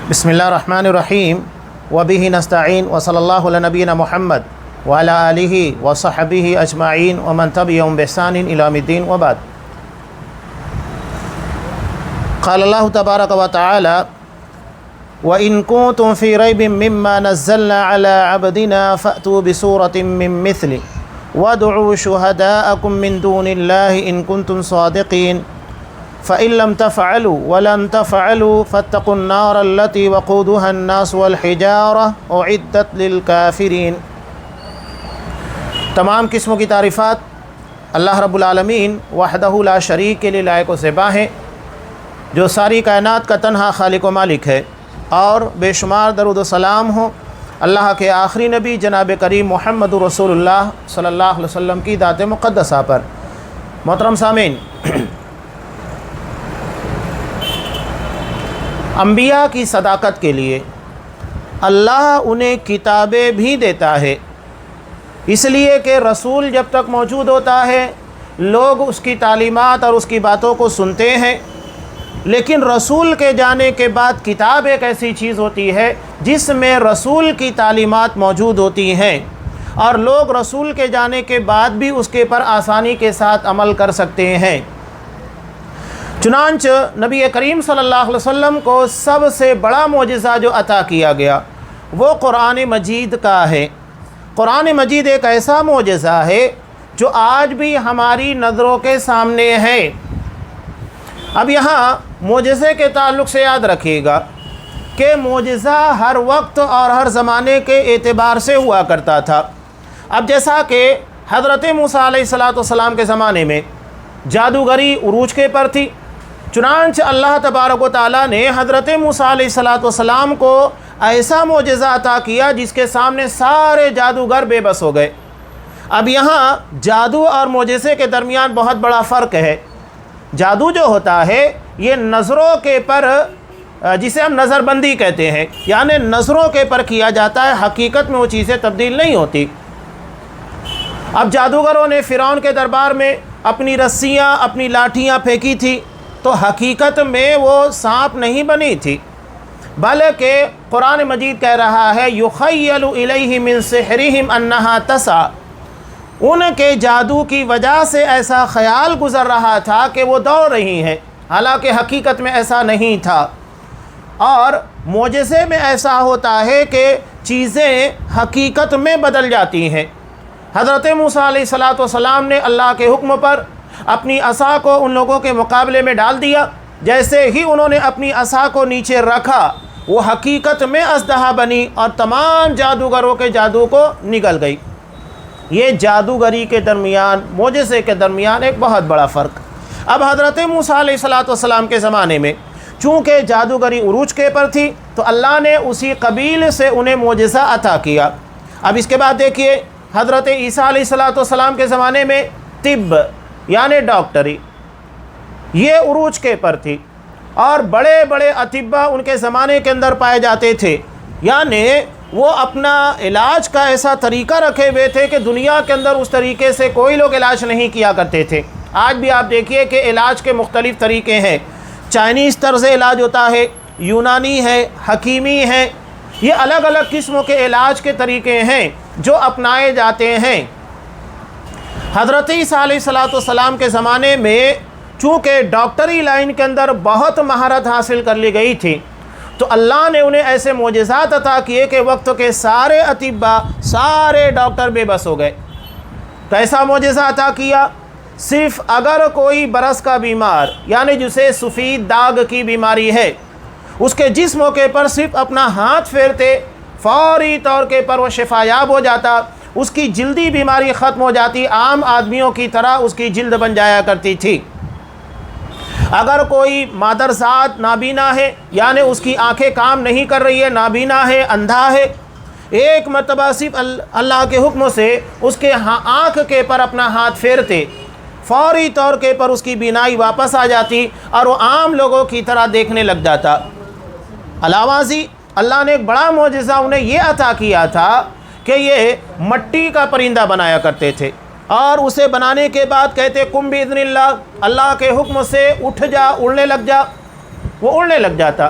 بسم اللہ الرحمن الرحیم وبہ نستعین وصلی اللہ علی نبینا محمد وعلی آلہ وصحبہ اجمعین ومن تبعہم بإحسان الی یوم الدین وبعد۔ قال اللہ تبارک و تعالی وَإِن كُنتُم فِي رَيْبٍ مِّمَّا نَزَّلْنَا عَلَىٰ عَبْدِنَا فَأْتُوا بِسُورَةٍ مِّن مِّثْلِهِ وَادْعُوا شُهَدَاءَكُم مِّن دُونِ اللَّهِ إِن كُنتُم صَادِقِينَ فَإِن لَّمْ تَفْعَلُوا وَلَن تَفْعَلُوا فَاتَّقُوا النَّارَ الَّتِي وَقُودُهَا النَّاسُ وَالْحِجَارَةُ أُعِدَّتْ لِلْكَافِرِينَ۔ تمام قسموں کی تعریفات اللہ رب العالمین وحدہ لا شریک کے لیے لائق و زیبا ہیں، جو ساری کائنات کا تنہا خالق و مالک ہے، اور بے شمار درود و سلام ہوں اللہ کے آخری نبی جناب کریم محمد رسول اللہ صلی اللہ علیہ وسلم کی ذات مقدسہ پر۔ محترم سامعین، انبیاء کی صداقت کے لیے اللہ انہیں کتابیں بھی دیتا ہے، اس لیے کہ رسول جب تک موجود ہوتا ہے لوگ اس کی تعلیمات اور اس کی باتوں کو سنتے ہیں، لیکن رسول کے جانے کے بعد کتاب ایک ایسی چیز ہوتی ہے جس میں رسول کی تعلیمات موجود ہوتی ہیں، اور لوگ رسول کے جانے کے بعد بھی اس کے پر آسانی کے ساتھ عمل کر سکتے ہیں۔ چنانچہ نبی کریم صلی اللہ علیہ وسلم کو سب سے بڑا معجزہ جو عطا کیا گیا وہ قرآن مجید کا ہے۔ قرآن مجید ایک ایسا معجزہ ہے جو آج بھی ہماری نظروں کے سامنے ہے۔ اب یہاں معجزے کے تعلق سے یاد رکھیے گا کہ معجزہ ہر وقت اور ہر زمانے کے اعتبار سے ہوا کرتا تھا۔ اب جیسا کہ حضرت موسیٰ علیہ السلام کے زمانے میں جادوگری عروج کے پر تھی، چنانچہ اللہ تبارک و تعالیٰ نے حضرت موسیٰ علیہ السلام کو ایسا معجزہ عطا کیا جس کے سامنے سارے جادوگر بے بس ہو گئے۔ اب یہاں جادو اور معجزے کے درمیان بہت بڑا فرق ہے۔ جادو جو ہوتا ہے یہ نظروں کے پر، جسے ہم نظر بندی کہتے ہیں، یعنی نظروں کے پر کیا جاتا ہے، حقیقت میں وہ چیزیں تبدیل نہیں ہوتی۔ اب جادوگروں نے فرعون کے دربار میں اپنی رسیاں، اپنی لاٹھیاں پھینکی تھی تو حقیقت میں وہ سانپ نہیں بنی تھی، بلکہ قرآن مجید کہہ رہا ہے یخیل الیہ من سحرہم انہا تسعی، ان کے جادو کی وجہ سے ایسا خیال گزر رہا تھا کہ وہ دوڑ رہی ہیں، حالانکہ حقیقت میں ایسا نہیں تھا۔ اور معجزے میں ایسا ہوتا ہے کہ چیزیں حقیقت میں بدل جاتی ہیں۔ حضرت موسیٰ علیہ السلام نے اللہ کے حکم پر اپنی عصا کو ان لوگوں کے مقابلے میں ڈال دیا، جیسے ہی انہوں نے اپنی عصا کو نیچے رکھا وہ حقیقت میں اژدہا بنی اور تمام جادوگروں کے جادو کو نگل گئی۔ یہ جادوگری کے درمیان، معجزے کے درمیان ایک بہت بڑا فرق۔ اب حضرت موسیٰ علیہ السلام کے زمانے میں چونکہ جادوگری عروج کے پر تھی تو اللہ نے اسی قبیل سے انہیں معجزہ عطا کیا۔ اب اس کے بعد دیکھیے حضرت عیسیٰ علیہ السلام کے زمانے میں طب یعنی ڈاکٹری یہ عروج کے پر تھی، اور بڑے بڑے اطباء ان کے زمانے کے اندر پائے جاتے تھے، یعنی وہ اپنا علاج کا ایسا طریقہ رکھے ہوئے تھے کہ دنیا کے اندر اس طریقے سے کوئی لوگ علاج نہیں کیا کرتے تھے۔ آج بھی آپ دیکھیے کہ علاج کے مختلف طریقے ہیں، چائنیز طرز علاج ہوتا ہے، یونانی ہے، حکیمی ہے، یہ الگ الگ قسموں کے علاج کے طریقے ہیں جو اپنائے جاتے ہیں۔ حضرت عیسیٰ علیہ السلام کے زمانے میں چونکہ ڈاکٹری لائن کے اندر بہت مہارت حاصل کر لی گئی تھی تو اللہ نے انہیں ایسے معجزات عطا کیے کہ وقت کے سارے اطباء، سارے ڈاکٹر بے بس ہو گئے۔ کیسا معجزہ عطا کیا؟ صرف اگر کوئی برس کا بیمار یعنی جسے سفید داغ کی بیماری ہے، اس کے جس موقع پر صرف اپنا ہاتھ پھیرتے فوری طور کے پر وہ شفا یاب ہو جاتا، اس کی جلدی بیماری ختم ہو جاتی، عام آدمیوں کی طرح اس کی جلد بن جایا کرتی تھی۔ اگر کوئی مادرزاد نابینا ہے یعنی اس کی آنکھیں کام نہیں کر رہی ہے، نابینا ہے، اندھا ہے، ایک مرتبہ صرف اللہ کے حکم سے اس کے آنکھ کے پر اپنا ہاتھ پھیرتے فوری طور کے پر اس کی بینائی واپس آ جاتی اور وہ عام لوگوں کی طرح دیکھنے لگ جاتا۔ علاوہ ازیں اللہ نے ایک بڑا معجزہ انہیں یہ عطا کیا تھا کہ یہ مٹی کا پرندہ بنایا کرتے تھے، اور اسے بنانے کے بعد کہتے کم باذن اللہ، اللہ کے حکم سے اٹھ جا، اڑنے لگ جا، وہ اڑنے لگ جاتا۔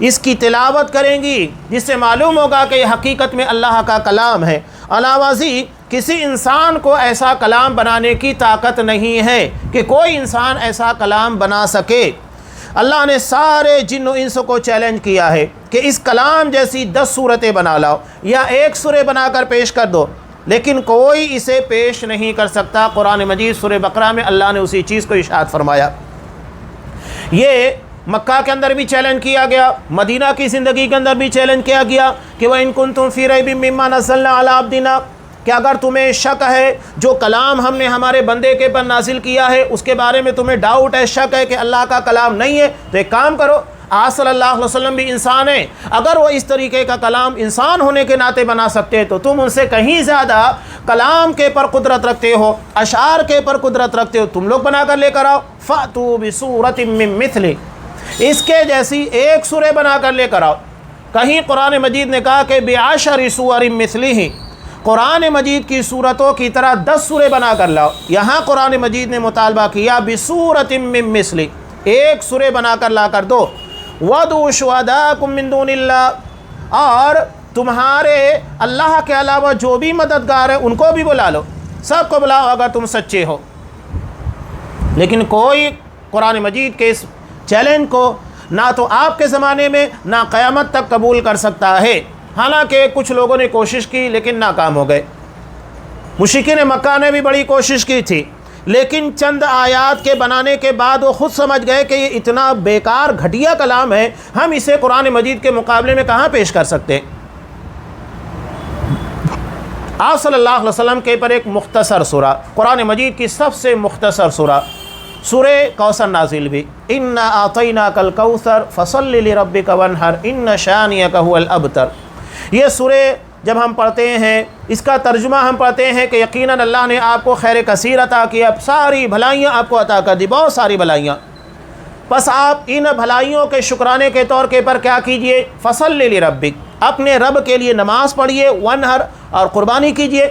اس کی تلاوت کریں گی، جس سے معلوم ہوگا کہ یہ حقیقت میں اللہ کا کلام ہے۔ علاوہ ازیں کسی انسان کو ایسا کلام بنانے کی طاقت نہیں ہے کہ کوئی انسان ایسا کلام بنا سکے۔ اللہ نے سارے جن و انس کو چیلنج کیا ہے کہ اس کلام جیسی 10 صورتیں بنا لاؤ یا ایک سورہ بنا کر پیش کر دو، لیکن کوئی اسے پیش نہیں کر سکتا۔ قرآن مجید سورہ بقرہ میں اللہ نے اسی چیز کو ارشاد فرمایا۔ یہ مکہ کے اندر بھی چیلنج کیا گیا، مدینہ کی زندگی کے اندر بھی چیلنج کیا گیا کہ وَإِن كُنتُمْ فِي رَيْبٍ مِّمَّا نَزَّلْنَا عَلَىٰ عَبْدِنَا، کہ اگر تمہیں شک ہے جو کلام ہم نے ہمارے بندے کے پر نازل کیا ہے اس کے بارے میں تمہیں ڈاؤٹ ہے، شک ہے کہ اللہ کا کلام نہیں ہے، تو ایک کام کرو، آپ صلی اللہ علیہ وسلم بھی انسان ہیں، اگر وہ اس طریقے کا کلام انسان ہونے کے ناطے بنا سکتے تو تم ان سے کہیں زیادہ کلام کے پر قدرت رکھتے ہو، اشعار کے پر قدرت رکھتے ہو، تم لوگ بنا کر لے کر آؤ۔ فَأْتُوا بِسُورَةٍ مِّن مِّثْلِهِ، اس کے جیسی ایک سورہ بنا کر لے کر آؤ۔ کہیں قرآن مجید نے کہا کہ بِعَشَرِ سُوَرٍ مِّثْلِهِ، قرآن مجید کی صورتوں کی طرح 10 سورے بنا کر لاؤ۔ یہاں قرآن مجید نے مطالبہ کیا بِسُورَةٍ مِّن مِّثْلِهِ، ایک سورہ بنا کر لا کر دو۔ وَادْعُوا شُهَدَاءَكُم مِّن دُونِ اللَّهِ، اور تمہارے اللہ کے علاوہ جو بھی مددگار ہیں ان کو بھی بلا لو، سب کو بلاؤ اگر تم سچے ہو۔ لیکن کوئی قرآن مجید کے اس چیلنج کو نہ تو آپ کے زمانے میں نہ قیامت تک قبول کر سکتا ہے۔ حالانکہ کچھ لوگوں نے کوشش کی لیکن ناکام ہو گئے۔ مشرکین مکہ نے بھی بڑی کوشش کی تھی، لیکن چند آیات کے بنانے کے بعد وہ خود سمجھ گئے کہ یہ اتنا بیکار گھٹیا کلام ہے، ہم اسے قرآن مجید کے مقابلے میں کہاں پیش کر سکتے۔ آپ صلی اللہ علیہ وسلم کے پر ایک مختصر سورہ، قرآن مجید کی سب سے مختصر سورہ، سورہ کوثر نازل بھی، اِنَّا أَعْطَيْنَاكَ الْكَوْثَرَ فَصَلِّ لِرَبِّكَ وَانْحَرْ إِنَّ شَانِئَكَ هُوَ الْأَبْتَرُ۔ یہ سورہ جب ہم پڑھتے ہیں، اس کا ترجمہ ہم پڑھتے ہیں کہ یقیناً اللہ نے آپ کو خیر کثیر عطا کیا، ساری بھلائیاں آپ کو عطا کر دی، بہت ساری بھلائیاں، بس آپ ان بھلائیوں کے شکرانے کے طور کے پر کیا کیجئے، فَصَلِّ لِرَبِّكَ، اپنے رب کے لیے نماز پڑھیے، وَانْحَرْ، اور قربانی کیجئے۔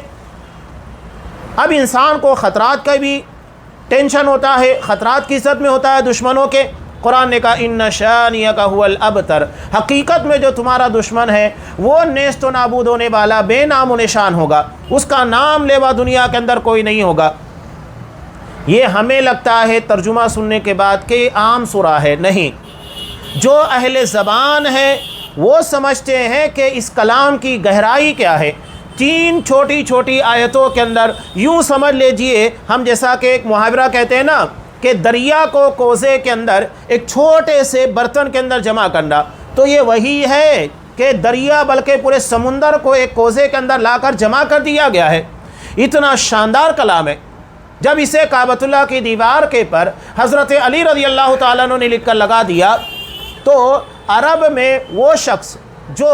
اب انسان کو خطرات کا بھی ٹینشن ہوتا ہے، خطرات کی زد میں ہوتا ہے دشمنوں کے۔ قرآن نے کہا اِنَّ شَانِئَكَ هُوَ الْأَبْتَرُ، حقیقت میں جو تمہارا دشمن ہے وہ نیست و نابود ہونے والا، بے نام و نشان ہوگا، اس کا نام لیوا دنیا کے اندر کوئی نہیں ہوگا۔ یہ ہمیں لگتا ہے ترجمہ سننے کے بعد کہ عام سورہ ہے، نہیں، جو اہل زبان ہے وہ سمجھتے ہیں کہ اس کلام کی گہرائی کیا ہے۔ 3 چھوٹی چھوٹی آیتوں کے اندر یوں سمجھ لیجئے، ہم جیسا کہ ایک محاورہ کہتے ہیں نا کہ دریا کو کوزے کے اندر ایک چھوٹے سے برتن کے اندر جمع کرنا، تو یہ وہی ہے کہ دریا بلکہ پورے سمندر کو ایک کوزے کے اندر لا کر جمع کر دیا گیا ہے۔ اتنا شاندار کلام ہے۔ جب اسے کعبۃ اللہ کی دیوار کے پر حضرت علی رضی اللہ تعالیٰ عنہ نے لکھ کر لگا دیا، تو عرب میں وہ شخص جو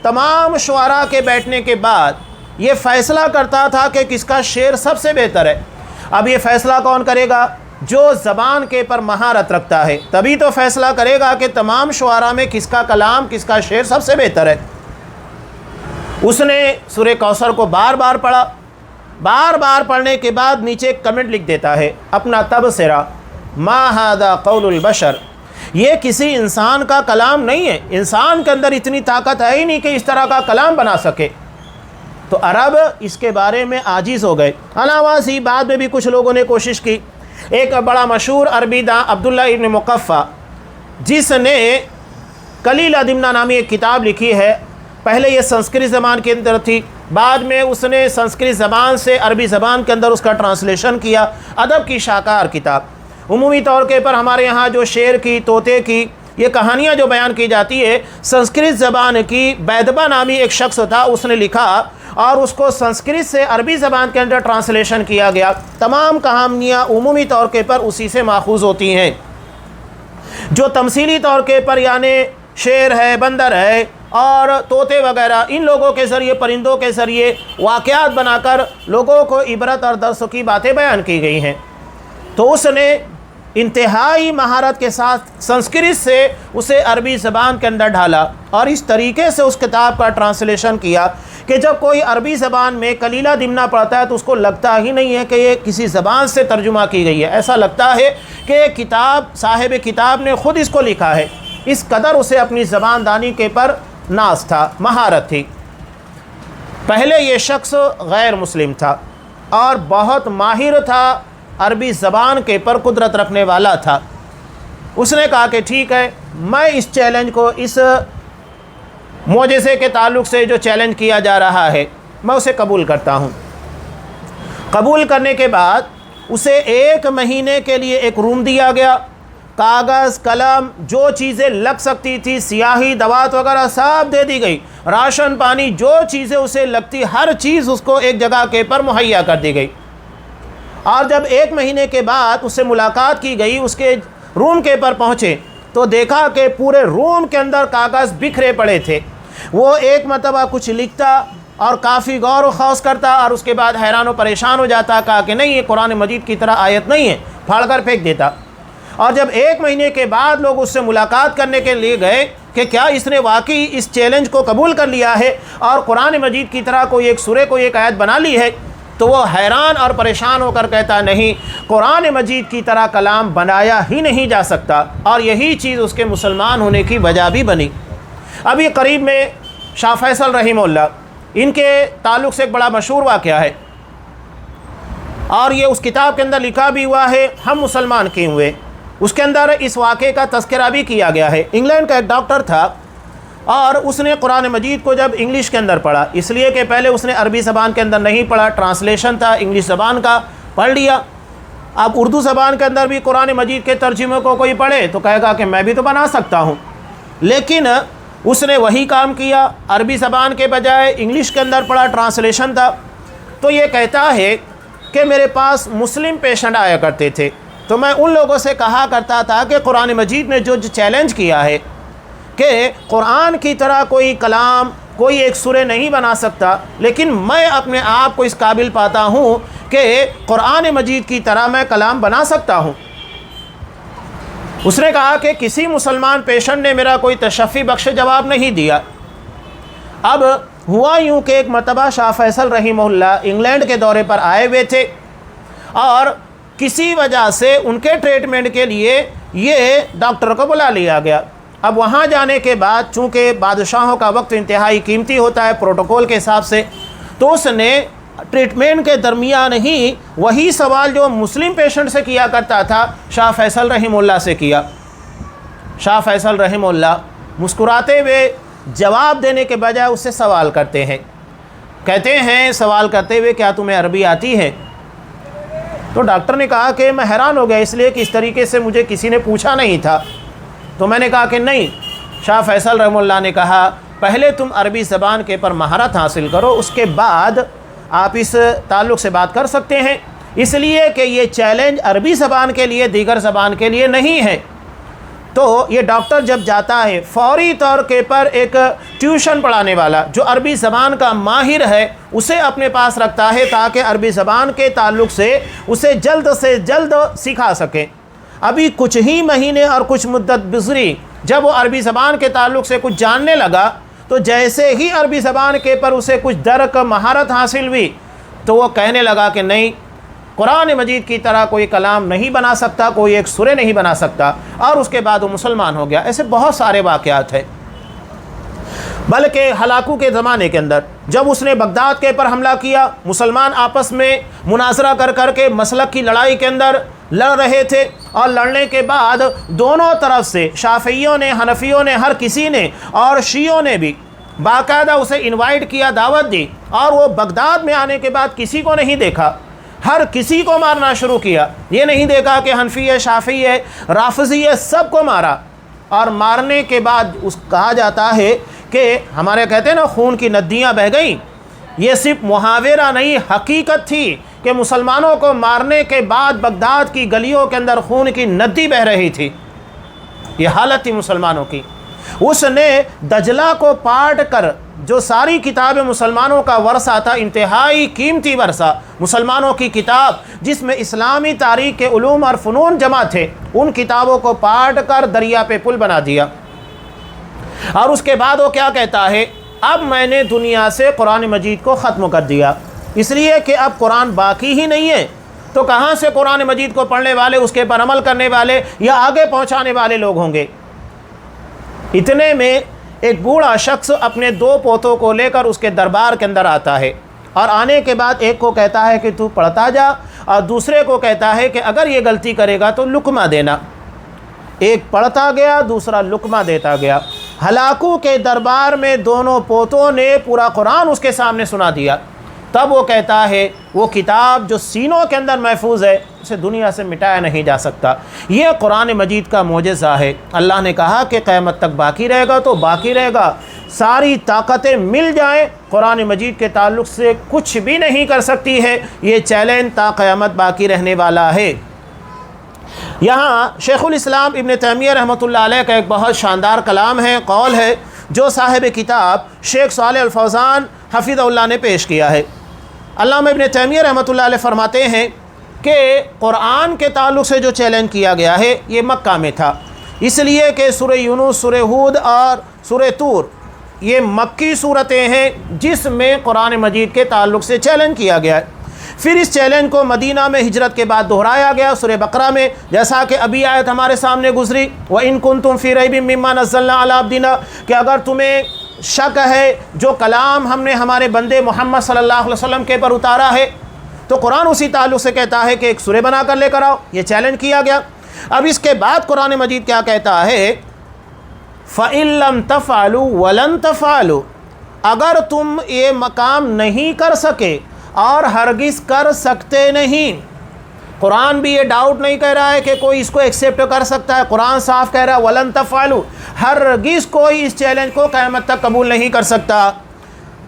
تمام شعراء کے بیٹھنے کے بعد یہ فیصلہ کرتا تھا کہ کس کا شعر سب سے بہتر ہے، اب یہ فیصلہ کون کرے گا؟ جو زبان کے پر مہارت رکھتا ہے، تبھی تو فیصلہ کرے گا کہ تمام شعراء میں کس کا کلام، کس کا شعر سب سے بہتر ہے۔ اس نے سورہ کوثر کو بار بار پڑھا، بار بار پڑھنے کے بعد نیچے ایک کمنٹ لکھ دیتا ہے اپنا تبصرہ، ما ھذا قول البشر، یہ کسی انسان کا کلام نہیں ہے، انسان کے اندر اتنی طاقت ہے ہی نہیں کہ اس طرح کا کلام بنا سکے۔ تو عرب اس کے بارے میں عاجز ہو گئے۔ علاوہ ازیں بعد میں بھی کچھ لوگوں نے کوشش کی۔ ایک بڑا مشہور عربی داں عبداللہ ابن مقفع، جس نے کلیلہ دمنہ نامی ایک کتاب لکھی ہے، پہلے یہ سنسکرت زبان کے اندر تھی، بعد میں اس نے سنسکرت زبان سے عربی زبان کے اندر اس کا ٹرانسلیشن کیا، ادب کی شاہکار کتاب۔ عمومی طور کے پر ہمارے یہاں جو شعر کی، طوطے کی یہ کہانیاں جو بیان کی جاتی ہے، سنسکرت زبان کی بیدبا نامی ایک شخص تھا، اس نے لکھا اور اس کو سنسکرت سے عربی زبان کے اندر ٹرانسلیشن کیا گیا۔ تمام کہانیاں عمومی طور کے پر اسی سے ماخوذ ہوتی ہیں۔ جو تمثیلی طور کے پر یعنی شیر ہے، بندر ہے اور طوطے وغیرہ، ان لوگوں کے ذریعے، پرندوں کے ذریعے واقعات بنا کر لوگوں کو عبرت اور درس کی باتیں بیان کی گئی ہیں، تو اس نے انتہائی مہارت کے ساتھ سنسکرت سے اسے عربی زبان کے اندر ڈھالا اور اس طریقے سے اس کتاب کا ٹرانسلیشن کیا کہ جب کوئی عربی زبان میں کلیلہ دمنہ پڑھتا ہے تو اس کو لگتا ہی نہیں ہے کہ یہ کسی زبان سے ترجمہ کی گئی ہے، ایسا لگتا ہے کہ یہ کتاب صاحب کتاب نے خود اس کو لکھا ہے۔ اس قدر اسے اپنی زبان دانی کے پر ناز تھا، مہارت تھی۔ پہلے یہ شخص غیر مسلم تھا اور بہت ماہر تھا، عربی زبان کے پر قدرت رکھنے والا تھا۔ اس نے کہا کہ ٹھیک ہے، میں اس چیلنج کو، اس معجزے کے تعلق سے جو چیلنج کیا جا رہا ہے، میں اسے قبول کرتا ہوں۔ قبول کرنے کے بعد اسے 1 مہینے کے لیے ایک روم دیا گیا، کاغذ، قلم، جو چیزیں لگ سکتی تھی، سیاہی، دوات وغیرہ سب دے دی گئی، راشن پانی، جو چیزیں اسے لگتی، ہر چیز اس کو ایک جگہ کے پر مہیا کر دی گئی۔ اور جب 1 مہینے کے بعد اس سے ملاقات کی گئی، اس کے روم کے پر پہنچے تو دیکھا کہ پورے روم کے اندر کاغذ بکھرے پڑے تھے۔ وہ ایک مرتبہ کچھ لکھتا اور کافی غور و خوض کرتا اور اس کے بعد حیران و پریشان ہو جاتا، کہا کہ نہیں، یہ قرآن مجید کی طرح آیت نہیں ہے، پھاڑ کر پھینک دیتا۔ اور جب 1 مہینے کے بعد لوگ اس سے ملاقات کرنے کے لیے گئے کہ کیا اس نے واقعی اس چیلنج کو قبول کر لیا ہے اور قرآن مجید کی طرح کوئی ایک سورہ، کوئی ایک آیت بنا لی ہے، تو وہ حیران اور پریشان ہو کر کہتا نہیں، قرآن مجید کی طرح کلام بنایا ہی نہیں جا سکتا، اور یہی چیز اس کے مسلمان ہونے کی وجہ بھی بنی۔ ابھی قریب میں شاہ فیصل رحمہ اللہ، ان کے تعلق سے ایک بڑا مشہور واقعہ ہے، اور یہ اس کتاب کے اندر لکھا بھی ہوا ہے، ہم مسلمان کیوں ہوئے۔ اس کے اندر اس واقعے کا تذکرہ بھی کیا گیا ہے۔ انگلینڈ کا ایک ڈاکٹر تھا اور اس نے قرآن مجید کو جب انگلش کے اندر پڑھا، اس لیے کہ پہلے اس نے عربی زبان کے اندر نہیں پڑھا، ٹرانسلیشن تھا انگلش زبان کا، پڑھ لیا۔ اب اردو زبان کے اندر بھی قرآن مجید کے ترجمے کو کوئی پڑھے تو کہے گا کہ میں بھی تو بنا سکتا ہوں، لیکن اس نے وہی کام کیا، عربی زبان کے بجائے انگلش کے اندر پڑھا، ٹرانسلیشن تھا۔ تو یہ کہتا ہے کہ میرے پاس مسلم پیشنٹ آیا کرتے تھے، تو میں ان لوگوں سے کہا کرتا تھا کہ قرآن مجید نے جو چیلنج کیا ہے کہ قرآن کی طرح کوئی کلام، کوئی ایک سورہ نہیں بنا سکتا، لیکن میں اپنے آپ کو اس قابل پاتا ہوں کہ قرآن مجید کی طرح میں کلام بنا سکتا ہوں۔ اس نے کہا کہ کسی مسلمان پیشنٹ نے میرا کوئی تشفی بخش جواب نہیں دیا۔ اب ہوا یوں کہ ایک مرتبہ شاہ فیصل رحمہ اللہ انگلینڈ کے دورے پر آئے ہوئے تھے، اور کسی وجہ سے ان کے ٹریٹمنٹ کے لیے یہ ڈاکٹر کو بلا لیا گیا۔ اب وہاں جانے کے بعد چونکہ بادشاہوں کا وقت انتہائی قیمتی ہوتا ہے پروٹوکول کے حساب سے، تو اس نے ٹریٹمنٹ کے درمیان ہی وہی سوال جو مسلم پیشنٹ سے کیا کرتا تھا، شاہ فیصل رحمہ اللہ سے کیا۔ شاہ فیصل رحمہ اللہ مسکراتے ہوئے جواب دینے کے بجائے اس سے سوال کرتے ہیں، کہتے ہیں سوال کرتے ہوئے، کیا تمہیں عربی آتی ہے؟ تو ڈاکٹر نے کہا کہ میں حیران ہو گیا، اس لیے کہ اس طریقے سے مجھے کسی نے پوچھا نہیں تھا۔ تو میں نے کہا کہ نہیں۔ شاہ فیصل رحمہ اللہ نے کہا پہلے تم عربی زبان کے پر مہارت حاصل کرو، اس کے بعد آپ اس تعلق سے بات کر سکتے ہیں، اس لیے کہ یہ چیلنج عربی زبان کے لیے دیگر زبان کے لیے نہیں ہے۔ تو یہ ڈاکٹر جب جاتا ہے فوری طور کے پر ایک ٹیوشن پڑھانے والا جو عربی زبان کا ماہر ہے اسے اپنے پاس رکھتا ہے تاکہ عربی زبان کے تعلق سے اسے جلد سے جلد سکھا سکے۔ ابھی کچھ ہی مہینے اور کچھ مدت گزری، جب وہ عربی زبان کے تعلق سے کچھ جاننے لگا تو جیسے ہی عربی زبان کے پر اسے کچھ درک مہارت حاصل ہوئی تو وہ کہنے لگا کہ نہیں، قرآن مجید کی طرح کوئی کلام نہیں بنا سکتا، کوئی ایک سورہ نہیں بنا سکتا، اور اس کے بعد وہ مسلمان ہو گیا۔ ایسے بہت سارے واقعات ہیں۔ بلکہ ہلاکو کے زمانے کے اندر جب اس نے بغداد کے پر حملہ کیا، مسلمان آپس میں مناظرہ کر کر کے مسلک کی لڑائی کے اندر لڑ رہے تھے، اور لڑنے کے بعد دونوں طرف سے شافعیوں نے، حنفیوں نے، ہر کسی نے اور شیعوں نے بھی باقاعدہ اسے انوائٹ کیا، دعوت دی، اور وہ بغداد میں آنے کے بعد کسی کو نہیں دیکھا، ہر کسی کو مارنا شروع کیا۔ یہ نہیں دیکھا کہ حنفی ہے، شافعی ہے، رافضی ہے، سب کو مارا۔ اور مارنے کے بعد اس کہا جاتا ہے کہ ہمارے کہتے ہیں نا خون کی ندیاں بہہ گئیں، یہ صرف محاورہ نہیں، حقیقت تھی کہ مسلمانوں کو مارنے کے بعد بغداد کی گلیوں کے اندر خون کی ندی بہہ رہی تھی۔ یہ حالت تھی مسلمانوں کی۔ اس نے دجلہ کو پاٹ کر جو ساری کتابیں مسلمانوں کا ورثہ تھا، انتہائی قیمتی ورثہ، مسلمانوں کی کتاب جس میں اسلامی تاریخ کے علوم اور فنون جمع تھے، ان کتابوں کو پاٹ کر دریا پہ پل بنا دیا۔ اور اس کے بعد وہ کیا کہتا ہے، اب میں نے دنیا سے قرآن مجید کو ختم کر دیا، اس لیے کہ اب قرآن باقی ہی نہیں ہے، تو کہاں سے قرآن مجید کو پڑھنے والے، اس کے پر عمل کرنے والے یا آگے پہنچانے والے لوگ ہوں گے۔ اتنے میں ایک بوڑھا شخص اپنے 2 پوتوں کو لے کر اس کے دربار کے اندر آتا ہے، اور آنے کے بعد ایک کو کہتا ہے کہ تو پڑھتا جا، اور دوسرے کو کہتا ہے کہ اگر یہ غلطی کرے گا تو لقمہ دینا۔ ایک پڑھتا گیا، دوسرا لقمہ دیتا گیا۔ ہلاکو کے دربار میں دونوں پوتوں نے پورا قرآن اس کے سامنے سنا دیا۔ تب وہ کہتا ہے وہ کتاب جو سینوں کے اندر محفوظ ہے اسے دنیا سے مٹایا نہیں جا سکتا۔ یہ قرآن مجید کا معجزہ ہے۔ اللہ نے کہا کہ قیامت تک باقی رہے گا تو باقی رہے گا، ساری طاقتیں مل جائیں قرآن مجید کے تعلق سے کچھ بھی نہیں کر سکتی ہے۔ یہ چیلنج تا قیامت باقی رہنے والا ہے۔ یہاں شیخ الاسلام ابن تیمیہ رحمۃ اللہ علیہ کا ایک بہت شاندار کلام ہے، قول ہے، جو صاحب کتاب شیخ صالح الفوزان حفظہ اللہ نے پیش کیا ہے۔ علامہ ابن تیمیہ رحمۃ اللہ علیہ فرماتے ہیں کہ قرآن کے تعلق سے جو چیلنج کیا گیا ہے یہ مکہ میں تھا، اس لیے کہ سورہ یونس، سورہ ہود اور سورہ طور یہ مکی صورتیں ہیں جس میں قرآن مجید کے تعلق سے چیلنج کیا گیا ہے۔ پھر اس چیلنج کو مدینہ میں ہجرت کے بعد دہرایا گیا سورہ بقرہ میں، جیسا کہ ابھی آیت ہمارے سامنے گزری، وَإِن كُنتُمْ فِي رَيْبٍ مِّمَّا نَزَّلْنَا عَلَىٰ عَبْدِنَا، کہ اگر تمہیں شک ہے جو کلام ہم نے ہمارے بندے محمد صلی اللہ علیہ وسلم کے پر اتارا ہے، تو قرآن اسی تعلق سے کہتا ہے کہ ایک سورہ بنا کر لے کر آؤ۔ یہ چیلنج کیا گیا۔ اب اس کے بعد قرآن مجید کیا کہتا ہے، فَإِن لَّمْ تَفْعَلُوا وَلَن تَفْعَلُوا، اگر تم یہ مقام نہیں کر سکے اور ہرگز کر سکتے نہیں۔ قرآن بھی یہ ڈاؤٹ نہیں کہہ رہا ہے کہ کوئی اس کو ایکسیپٹ کر سکتا ہے، قرآن صاف کہہ رہا ہے وَلَن تَفْعَلُوا، ہرگز کوئی اس چیلنج کو قیامت تک قبول نہیں کر سکتا۔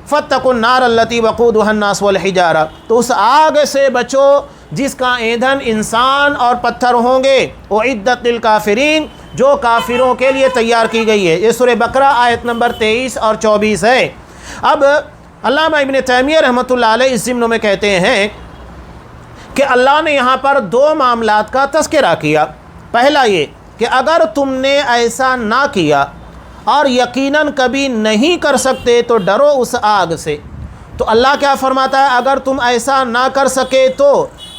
فَاتَّقُوا النَّارَ الَّتِي وَقُودُهَا النَّاسُ وَالْحِجَارَةُ، تو اس آگ سے بچو جس کا ایندھن انسان اور پتھر ہوں گے، اُعِدَّتْ لِلْكَافِرِينَ، جو کافروں کے لیے تیار کی گئی ہے۔ یہ سورہ بقرہ آیت نمبر 23 اور 24 ہے۔ اب علامہ ابن تیمیہ رحمۃ اللہ علیہ اس ضمن میں کہتے ہیں کہ اللہ نے یہاں پر 2 معاملات کا تذکرہ کیا۔ پہلا یہ کہ اگر تم نے ایسا نہ کیا اور یقیناً کبھی نہیں کر سکتے تو ڈرو اس آگ سے۔ تو اللہ کیا فرماتا ہے، اگر تم ایسا نہ کر سکے تو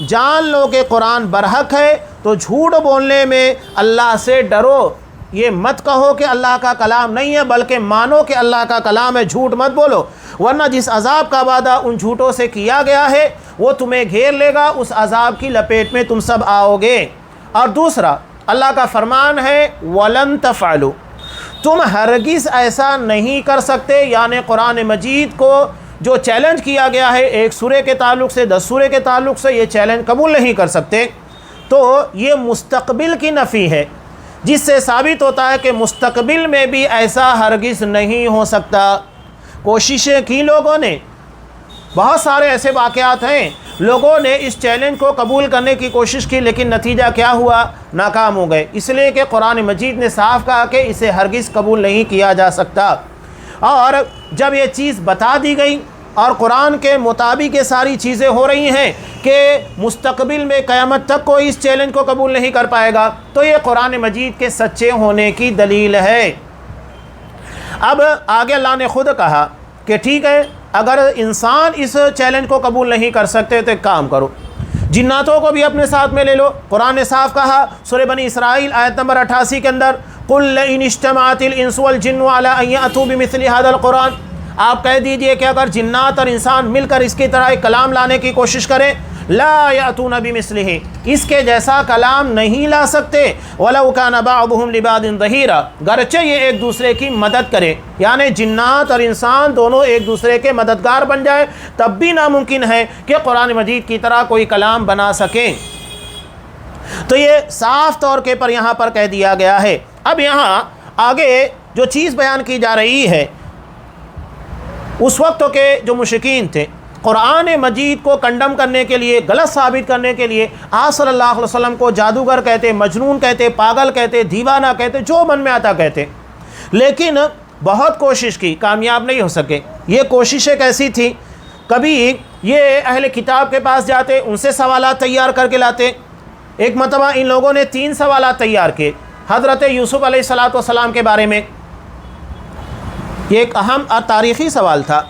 جان لو کہ قرآن برحق ہے، تو جھوٹ بولنے میں اللہ سے ڈرو۔ یہ مت کہو کہ اللہ کا کلام نہیں ہے، بلکہ مانو کہ اللہ کا کلام ہے، جھوٹ مت بولو، ورنہ جس عذاب کا وعدہ ان جھوٹوں سے کیا گیا ہے وہ تمہیں گھیر لے گا، اس عذاب کی لپیٹ میں تم سب آؤ گے۔ اور دوسرا اللہ کا فرمان ہے وَلَن تَفْعَلُوا، تم ہرگز ایسا نہیں کر سکتے، یعنی قرآن مجید کو جو چیلنج کیا گیا ہے ایک سورے کے تعلق سے 10 سورے کے تعلق سے، یہ چیلنج قبول نہیں کر سکتے۔ تو یہ مستقبل کی نفی ہے، جس سے ثابت ہوتا ہے کہ مستقبل میں بھی ایسا ہرگز نہیں ہو سکتا۔ کوششیں کی لوگوں نے، بہت سارے ایسے واقعات ہیں، لوگوں نے اس چیلنج کو قبول کرنے کی کوشش کی لیکن نتیجہ کیا ہوا، ناکام ہو گئے، اس لیے کہ قرآن مجید نے صاف کہا کہ اسے ہرگز قبول نہیں کیا جا سکتا۔ اور جب یہ چیز بتا دی گئی اور قرآن کے مطابق یہ ساری چیزیں ہو رہی ہیں کہ مستقبل میں قیامت تک کوئی اس چیلنج کو قبول نہیں کر پائے گا، تو یہ قرآن مجید کے سچے ہونے کی دلیل ہے۔ اب آگے اللہ نے خود کہا کہ ٹھیک ہے، اگر انسان اس چیلنج کو قبول نہیں کر سکتے تو ایک کام کرو، جناتوں کو بھی اپنے ساتھ میں لے لو۔ قرآن نے صاف کہا سورہ بنی اسرائیل آیت نمبر 88 کے اندر، قُلْ لَئِنِ اجْتَمَعَتِ الْإِنسُ وَالْجِنُّ عَلَىٰ أَن يَأْتُوا بِمِثْلِ هَٰذَا الْقُرْآنِ، آپ کہہ دیجئے کہ اگر جنات اور انسان مل کر اس کی طرح ایک کلام لانے کی کوشش کریں، لا یأتون بمثلہ، اس کے جیسا کلام نہیں لا سکتے، وَلَوْ كَانَ بَعْضُهُمْ لِبَعْضٍ ظَهِيرًا، گرچہ یہ ایک دوسرے کی مدد کرے، یعنی جنات اور انسان دونوں ایک دوسرے کے مددگار بن جائے، تب بھی ناممکن ہے کہ قرآن مجید کی طرح کوئی کلام بنا سکیں۔ تو یہ صاف طور کے پر یہاں پر کہہ دیا گیا ہے۔ اب یہاں آگے جو چیز بیان کی جا رہی ہے، اس وقت کے جو مشرکین تھے قرآن مجید کو کنڈم کرنے کے لیے، غلط ثابت کرنے کے لیے آپ صلی اللہ علیہ وسلم کو جادوگر کہتے، مجنون کہتے، پاگل کہتے، دیوانہ کہتے، جو من میں آتا کہتے، لیکن بہت کوشش کی، کامیاب نہیں ہو سکے۔ یہ کوششیں کیسی تھی، کبھی یہ اہل کتاب کے پاس جاتے، ان سے سوالات تیار کر کے لاتے۔ ایک مرتبہ ان لوگوں نے 3 سوالات تیار کیے حضرت یوسف علیہ السلام کے بارے میں۔ یہ ایک اہم اور تاریخی سوال تھا۔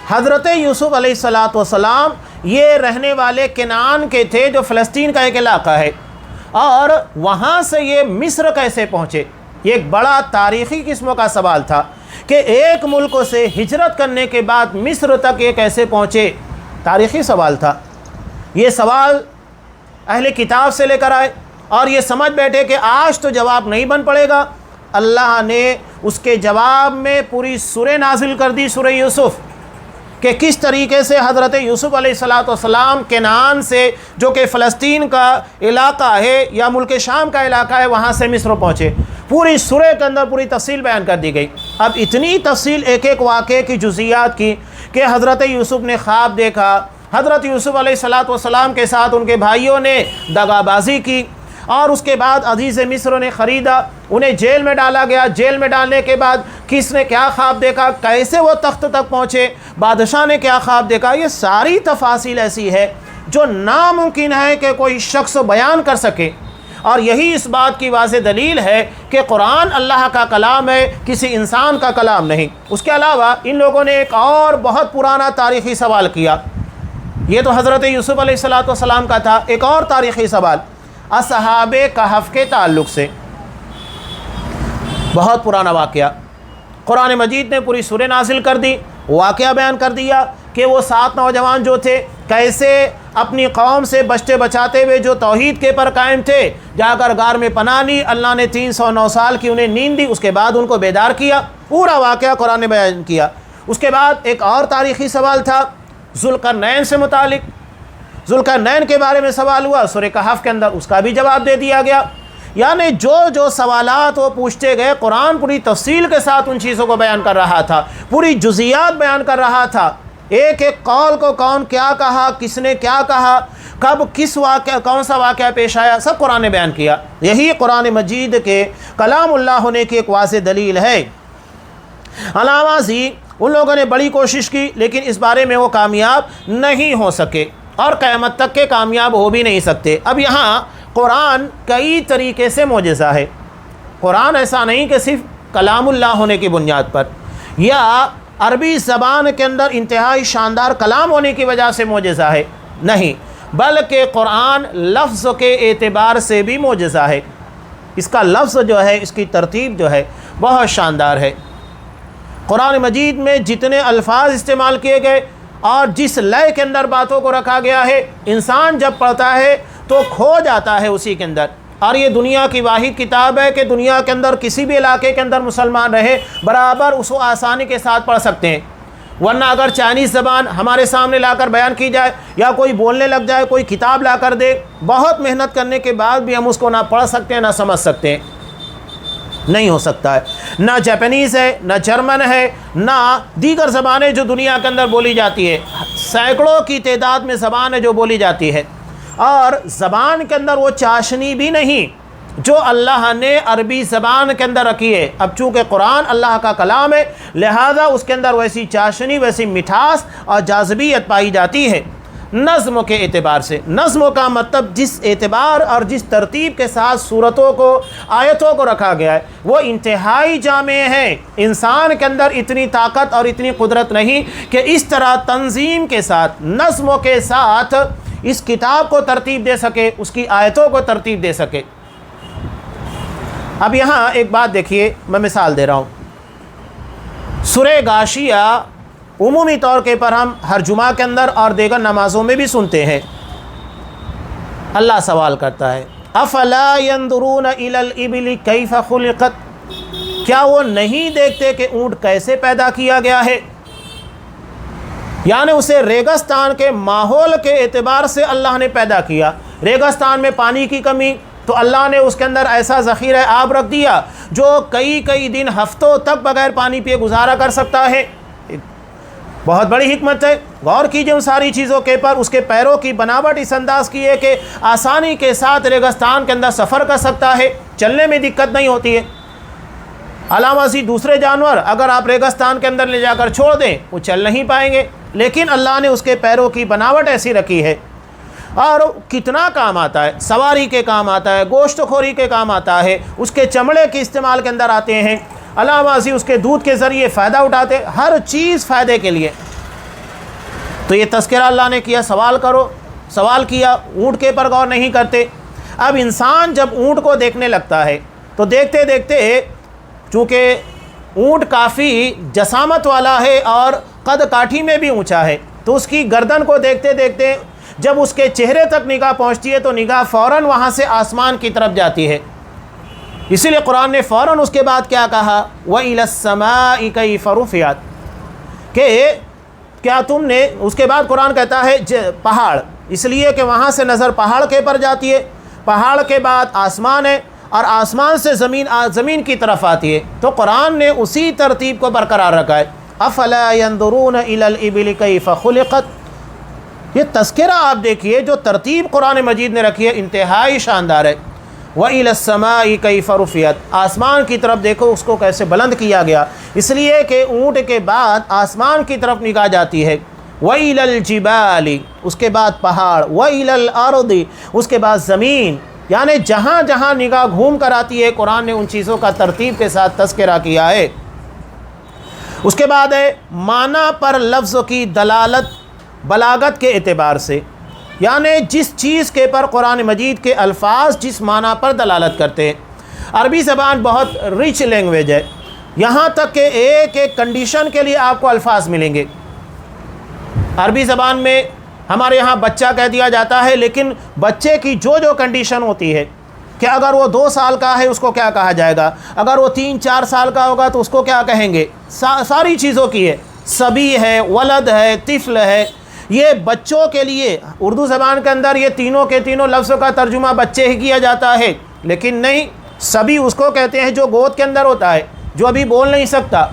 حضرت یوسف علیہ السلام یہ رہنے والے کنعان کے تھے، جو فلسطین کا ایک علاقہ ہے، اور وہاں سے یہ مصر کیسے پہنچے، یہ ایک بڑا تاریخی قسم کا سوال تھا کہ ایک ملک سے ہجرت کرنے کے بعد مصر تک یہ کیسے پہنچے، تاریخی سوال تھا۔ یہ سوال اہل کتاب سے لے کر آئے اور یہ سمجھ بیٹھے کہ آج تو جواب نہیں بن پڑے گا۔ اللہ نے اس کے جواب میں پوری سورہ نازل کر دی، سورہ یوسف، کہ کس طریقے سے حضرت یوسف علیہ السلام کنعان سے، جو کہ فلسطین کا علاقہ ہے یا ملک شام کا علاقہ ہے، وہاں سے مصر پہنچے۔ پوری سورہ کے اندر پوری تفصیل بیان کر دی گئی۔ اب اتنی تفصیل ایک ایک واقعے کی جزئیات کی کہ حضرت یوسف نے خواب دیکھا، حضرت یوسف علیہ السلام کے ساتھ ان کے بھائیوں نے دغا بازی کی، اور اس کے بعد عزیز مصر نے خریدا، انہیں جیل میں ڈالا گیا۔ جیل میں ڈالنے کے بعد کس نے کیا خواب دیکھا، کیسے وہ تخت تک پہنچے، بادشاہ نے کیا خواب دیکھا، یہ ساری تفاصیل ایسی ہے جو ناممکن ہے کہ کوئی شخص بیان کر سکے۔ اور یہی اس بات کی واضح دلیل ہے کہ قرآن اللہ کا کلام ہے، کسی انسان کا کلام نہیں۔ اس کے علاوہ ان لوگوں نے ایک اور بہت پرانا تاریخی سوال کیا، یہ تو حضرت یوسف علیہ السلام کا تھا۔ ایک اور تاریخی سوال اصحاب کہف کے تعلق سے، بہت پرانا واقعہ۔ قرآن مجید نے پوری سورہ نازل کر دی، واقعہ بیان کر دیا کہ وہ 7 نوجوان جو تھے کیسے اپنی قوم سے بچتے بچاتے ہوئے جو توحید کے پر قائم تھے، جا کر غار میں پناہ لی، اللہ نے 309 سال کی انہیں نیند دی، اس کے بعد ان کو بیدار کیا۔ پورا واقعہ قرآن نے بیان کیا۔ اس کے بعد ایک اور تاریخی سوال تھا ذوالقرنین سے متعلق، ذوالقرنین کے بارے میں سوال ہوا، سورہ کہف کے اندر اس کا بھی جواب دے دیا گیا۔ یعنی جو سوالات وہ پوچھتے گئے، قرآن پوری تفصیل کے ساتھ ان چیزوں کو بیان کر رہا تھا، پوری جزئیات بیان کر رہا تھا۔ ایک ایک قول کو کون کیا کہا، کس نے کیا کہا، کب کس واقعہ، کون سا واقعہ پیش آیا، سب قرآن نے بیان کیا۔ یہی قرآن مجید کے کلام اللہ ہونے کی ایک واضح دلیل ہے۔ علامہ زی ان لوگوں نے بڑی کوشش کی، لیکن اس بارے میں وہ کامیاب نہیں ہو سکے اور قیامت تک کے کامیاب ہو بھی نہیں سکتے۔ اب یہاں قرآن کئی طریقے سے معجزہ ہے۔ قرآن ایسا نہیں کہ صرف کلام اللہ ہونے کی بنیاد پر یا عربی زبان کے اندر انتہائی شاندار کلام ہونے کی وجہ سے معجزہ ہے، نہیں، بلکہ قرآن لفظ کے اعتبار سے بھی معجزہ ہے۔ اس کا لفظ جو ہے، اس کی ترتیب جو ہے بہت شاندار ہے۔ قرآن مجید میں جتنے الفاظ استعمال کیے گئے اور جس لئے کے اندر باتوں کو رکھا گیا ہے، انسان جب پڑھتا ہے تو کھو جاتا ہے اسی کے اندر۔ اور یہ دنیا کی واحد کتاب ہے کہ دنیا کے اندر کسی بھی علاقے کے اندر مسلمان رہے برابر اس کو آسانی کے ساتھ پڑھ سکتے ہیں۔ ورنہ اگر چائنیز زبان ہمارے سامنے لا کر بیان کی جائے یا کوئی بولنے لگ جائے، کوئی کتاب لا کر دے، بہت محنت کرنے کے بعد بھی ہم اس کو نہ پڑھ سکتے ہیں نہ سمجھ سکتے ہیں، نہیں ہو سکتا ہے۔ نہ جاپنیز ہے، نہ جرمن ہے، نہ دیگر زبانیں جو دنیا کے اندر بولی جاتی ہے، سینکڑوں کی تعداد میں زبان ہے جو بولی جاتی ہے، اور زبان کے اندر وہ چاشنی بھی نہیں جو اللہ نے عربی زبان کے اندر رکھی ہے۔ اب چونکہ قرآن اللہ کا کلام ہے، لہذا اس کے اندر ویسی چاشنی، ویسی مٹھاس اور جاذبیت پائی جاتی ہے۔ نظم کے اعتبار سے، نظم کا مطلب جس اعتبار اور جس ترتیب کے ساتھ صورتوں کو، آیتوں کو رکھا گیا ہے، وہ انتہائی جامع ہے۔ انسان کے اندر اتنی طاقت اور اتنی قدرت نہیں کہ اس طرح تنظیم کے ساتھ، نظموں کے ساتھ اس کتاب کو ترتیب دے سکے، اس کی آیتوں کو ترتیب دے سکے۔ اب یہاں ایک بات دیکھیے، میں مثال دے رہا ہوں۔ سورہ غاشیہ عمومی طور کے پر ہم ہر جمعہ کے اندر اور دیگر نمازوں میں بھی سنتے ہیں۔ اللہ سوال کرتا ہے، افلا ينظرون الى الابل کیف خلقت، کیا وہ نہیں دیکھتے کہ اونٹ کیسے پیدا کیا گیا ہے؟ یعنی اسے ریگستان کے ماحول کے اعتبار سے اللہ نے پیدا کیا۔ ریگستان میں پانی کی کمی، تو اللہ نے اس کے اندر ایسا ذخیرہ آب رکھ دیا جو کئی دن، ہفتوں تک بغیر پانی پیے گزارا کر سکتا ہے۔ بہت بڑی حکمت ہے، غور کیجئے ان ساری چیزوں کے پر۔ اس کے پیروں کی بناوٹ اس انداز کی ہے کہ آسانی کے ساتھ ریگستان کے اندر سفر کر سکتا ہے، چلنے میں دقت نہیں ہوتی ہے۔ علامہ سی دوسرے جانور اگر آپ ریگستان کے اندر لے جا کر چھوڑ دیں، وہ چل نہیں پائیں گے، لیکن اللہ نے اس کے پیروں کی بناوٹ ایسی رکھی ہے۔ اور کتنا کام آتا ہے، سواری کے کام آتا ہے، گوشت خوری کے کام آتا ہے، اس کے چمڑے کے استعمال کے اندر آتے ہیں، علامہ سی اس کے دودھ کے ذریعے فائدہ اٹھاتے، ہر چیز فائدے کے لیے۔ تو یہ تذکرہ اللہ نے کیا، سوال کرو، سوال کیا، اونٹ کے پر غور نہیں کرتے۔ اب انسان جب اونٹ کو دیکھنے لگتا ہے تو دیکھتے دیکھتے چونکہ اونٹ کافی جسامت والا ہے اور قد کاٹھی میں بھی اونچا ہے، تو اس کی گردن کو دیکھتے دیکھتے جب اس کے چہرے تک نگاہ پہنچتی ہے تو نگاہ فوراً وہاں سے آسمان کی طرف جاتی ہے۔ اسی لیے قرآن نے فوراً اس کے بعد کیا کہا، وَإِلَى السَّمَاءِ كَيْفَ رُفِعَتْ، کہ کیا تم نے، اس کے بعد قرآن کہتا ہے پہاڑ، اس لیے کہ وہاں سے نظر پہاڑ کے پر جاتی ہے، پہاڑ کے بعد آسمان ہے، اور آسمان سے زمین کی طرف آتی ہے، تو قرآن نے اسی ترتیب کو برقرار رکھا ہے۔ أَفَلَا يَنْظُرُونَ إِلَى الْإِبِلِ كَيْفَ خُلِقَتْ، یہ تذکرہ آپ دیکھیے، جو ترتیب قرآن مجید نے رکھی ہے انتہائی شاندار ہے۔ وَإِلَى السَّمَاءِ كَيْفَ رُفِعَتْ، آسمان کی طرف دیکھو اس کو کیسے بلند کیا گیا، اس لیے کہ اونٹ کے بعد آسمان کی طرف نگاہ جاتی ہے۔ وَإِلَى الْجِبَالِ، اس کے بعد پہاڑ، وَإِلَى الْأَرْضِ، اس کے بعد زمین، یعنی جہاں جہاں نگاہ گھوم کر آتی ہے قرآن نے ان چیزوں کا ترتیب کے ساتھ تذکرہ کیا ہے۔ اس کے بعد ہے معنی پر لفظ کی دلالت بلاغت کے اعتبار سے، یعنی جس چیز کے پر قرآن مجید کے الفاظ جس معنی پر دلالت کرتے ہیں۔ عربی زبان بہت رچ لینگویج ہے، یہاں تک کہ ایک ایک کنڈیشن کے لیے آپ کو الفاظ ملیں گے۔ عربی زبان میں ہمارے یہاں بچہ کہہ دیا جاتا ہے، لیکن بچے کی جو کنڈیشن ہوتی ہے کہ اگر وہ 2 سال کا ہے اس کو کیا کہا جائے گا، اگر وہ 3-4 سال کا ہوگا تو اس کو کیا کہیں گے، ساری چیزوں کی ہے، صبی ہے، ولد ہے، طفل ہے۔ یہ بچوں کے لیے اردو زبان کے اندر یہ تینوں کے تینوں لفظوں کا ترجمہ بچے ہی کیا جاتا ہے، لیکن نہیں، صبی اس کو کہتے ہیں جو گود کے اندر ہوتا ہے، جو ابھی بول نہیں سکتا،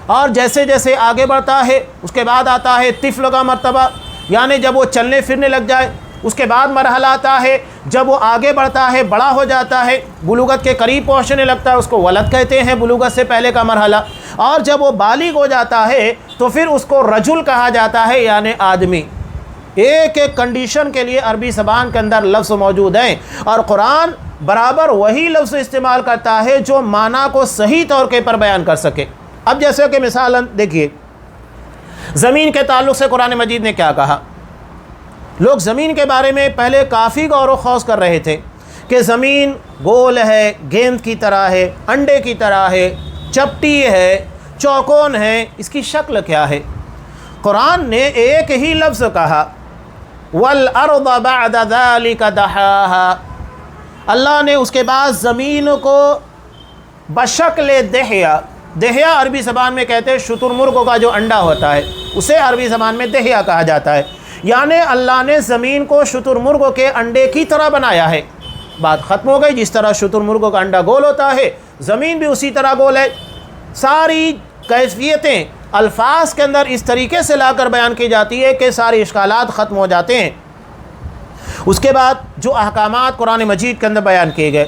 اور جیسے جیسے آگے بڑھتا ہے اس کے بعد آتا ہے طفل کا مرتبہ، یعنی جب وہ چلنے پھرنے لگ جائے۔ اس کے بعد مرحلہ آتا ہے جب وہ آگے بڑھتا ہے، بڑا ہو جاتا ہے، بلوغت کے قریب پہنچنے لگتا ہے، اس کو ولد کہتے ہیں، بلوغت سے پہلے کا مرحلہ۔ اور جب وہ بالغ ہو جاتا ہے تو پھر اس کو رجل کہا جاتا ہے، یعنی آدمی۔ ایک ایک کنڈیشن کے لیے عربی زبان کے اندر لفظ موجود ہیں، اور قرآن برابر وہی لفظ استعمال کرتا ہے جو معنی کو صحیح طور کے پر بیان کر سکے۔ اب جیسے کہ مثالاً دیکھیے، زمین کے تعلق سے قرآن مجید نے کیا کہا۔ لوگ زمین کے بارے میں پہلے کافی غور و خوض کر رہے تھے کہ زمین گول ہے، گیند کی طرح ہے، انڈے کی طرح ہے، چپٹی ہے، چوکون ہے، اس کی شکل کیا ہے۔ قرآن نے ایک ہی لفظ کہا، وَالْأَرْضَ بَعْدَ ذَلِكَ دَحَاهَا، اللہ نے اس کے بعد زمین کو بشکل دہیا، دہیا عربی زبان میں کہتے ہیں شتر مرغ کا جو انڈا ہوتا ہے، اسے عربی زبان میں دہیا کہا جاتا ہے، یعنی اللہ نے زمین کو شتر مرغ کے انڈے کی طرح بنایا ہے۔ بات ختم ہو گئی، جس طرح شتر مرغ کا انڈا گول ہوتا ہے زمین بھی اسی طرح گول ہے۔ ساری کیفیتیں الفاظ کے اندر اس طریقے سے لا کر بیان کی جاتی ہے کہ سارے اشکالات ختم ہو جاتے ہیں۔ اس کے بعد جو احکامات قرآن مجید کے اندر بیان کیے گئے،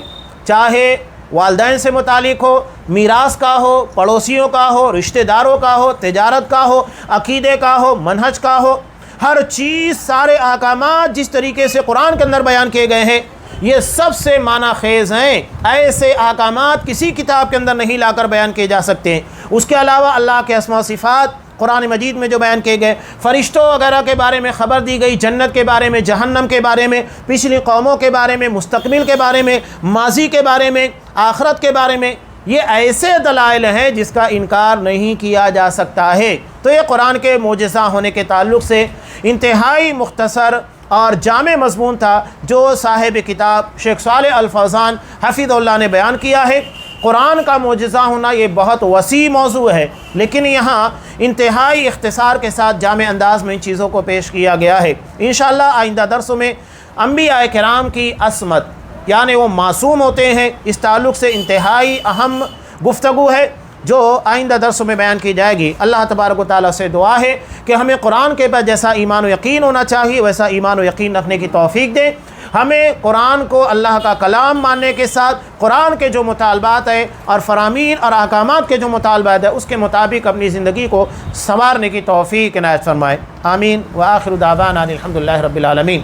چاہے والدین سے متعلق ہو، میراث کا ہو، پڑوسیوں کا ہو، رشتہ داروں کا ہو، تجارت کا ہو، عقیدے کا ہو، منہج کا ہو، ہر چیز، سارے احکامات جس طریقے سے قرآن کے اندر بیان کیے گئے ہیں یہ سب سے معنی خیز ہیں۔ ایسے احکامات کسی کتاب کے اندر نہیں لا کر بیان کیے جا سکتے ہیں۔ اس کے علاوہ اللہ کے اسماء و صفات قرآن مجید میں جو بیان کیے گئے، فرشتوں وغیرہ کے بارے میں خبر دی گئی، جنت کے بارے میں، جہنم کے بارے میں، پچھلی قوموں کے بارے میں، مستقبل کے بارے میں، ماضی کے بارے میں، آخرت کے بارے میں، یہ ایسے دلائل ہیں جس کا انکار نہیں کیا جا سکتا ہے۔ تو یہ قرآن کے معجزہ ہونے کے تعلق سے انتہائی مختصر اور جامع مضمون تھا جو صاحب کتاب شیخ صالح الفوزان حفظہ اللہ نے بیان کیا ہے۔ قرآن کا معجزہ ہونا یہ بہت وسیع موضوع ہے، لیکن یہاں انتہائی اختصار کے ساتھ جامع انداز میں ان چیزوں کو پیش کیا گیا ہے۔ انشاءاللہ آئندہ درسوں میں انبیاء کرام کی عصمت، یعنی وہ معصوم ہوتے ہیں، اس تعلق سے انتہائی اہم گفتگو ہے جو آئندہ درسوں میں بیان کی جائے گی۔ اللہ تبارک و تعالیٰ سے دعا ہے کہ ہمیں قرآن کے بعد جیسا ایمان و یقین ہونا چاہیے ویسا ایمان و یقین رکھنے کی توفیق دے۔ ہمیں قرآن کو اللہ کا کلام ماننے کے ساتھ قرآن کے جو مطالبات ہیں اور فرامین اور احکامات کے جو مطالبات ہیں اس کے مطابق اپنی زندگی کو سنوارنے کی توفیق عنایت فرمائے۔ آمین۔ وآخر دعوانا الحمدللہ رب العالمین۔